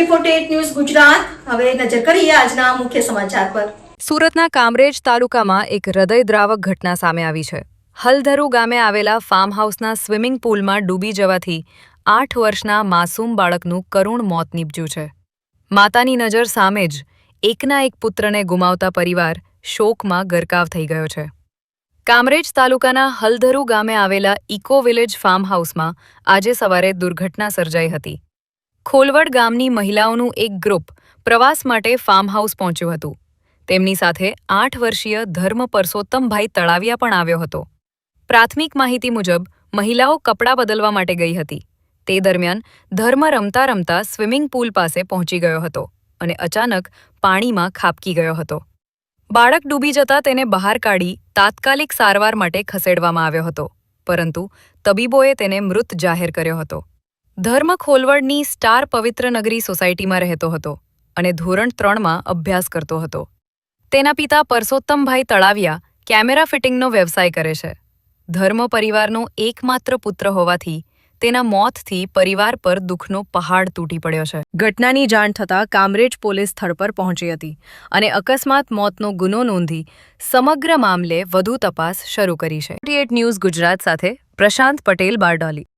Twenty 48 news Gujarat. હવે નજર કરીએ આજના મુખ્ય સમાચાર પર। સુરતના કામરેજ તાલુકામાં એક હૃદયદ્રાવક ઘટના સામે આવી છે। હલધરુ ગામે આવેલા ફાર્મ હાઉસના સ્વિમિંગ પૂલમાં ડૂબી જવાથી 8 વર્ષના માસૂમ બાળકનું કરુણ મોત નીપજ્યું છે। માતાની નજર સામે જ એકના એક પુત્રને ગુમાવતા પરિવાર શોકમાં ગરકાવ થઈ ગયો છે। કામરેજ તાલુકાના હલધરુ ગામે આવેલા ઇકો વિલેજ ફાર્મ હાઉસમાં આજે સવારે દુર્ઘટના સર્જાઈ હતી। ખોલવડ ગામની મહિલાઓનું એક ગ્રુપ પ્રવાસ માટે ફાર્મ હાઉસ પહોંચ્યું હતું। તેમની સાથે 8 વર્ષીય ધર્મ પરસોત્તમભાઈ તળાવિયા પણ આવ્યો હતો। પ્રાથમિક માહિતી મુજબ મહિલાઓ કપડાં બદલવા માટે ગઈ હતી। તે દરમિયાન ધર્મ રમતા રમતા સ્વિમિંગ પૂલ પાસે પહોંચી ગયો હતો અને અચાનક પાણીમાં ખાબકી ગયો હતો। બાળક ડૂબી જતા તેને બહાર કાઢી તાત્કાલિક સારવાર માટે ખસેડવામાં આવ્યો હતો, પરંતુ તબીબોએ તેને મૃત જાહેર કર્યો હતો। ધર્મ ખોલવડની સ્ટાર પવિત્ર નગરી સોસાયટીમાં રહેતો હતો અને ધોરણ 3માં અભ્યાસ કરતો હતો। તેના પિતા પરસોત્તમભાઈ તળાવિયા કેમેરા ફિટિંગનો વ્યવસાય કરે છે। ધર્મ પરિવારનો એકમાત્ર પુત્ર હોવાથી તેના મોતથી પરિવાર પર દુઃખનો પહાડ તૂટી પડ્યો છે। ઘટનાની જાણ થતાં કામરેજ પોલીસ સ્થળ પર પહોંચી હતી અને અકસ્માત મોતનો ગુનો નોંધી સમગ્ર મામલે વધુ તપાસ શરૂ કરી છે। 48 ન્યૂઝ ગુજરાત સાથે પ્રશાંત પટેલ બારડોલી।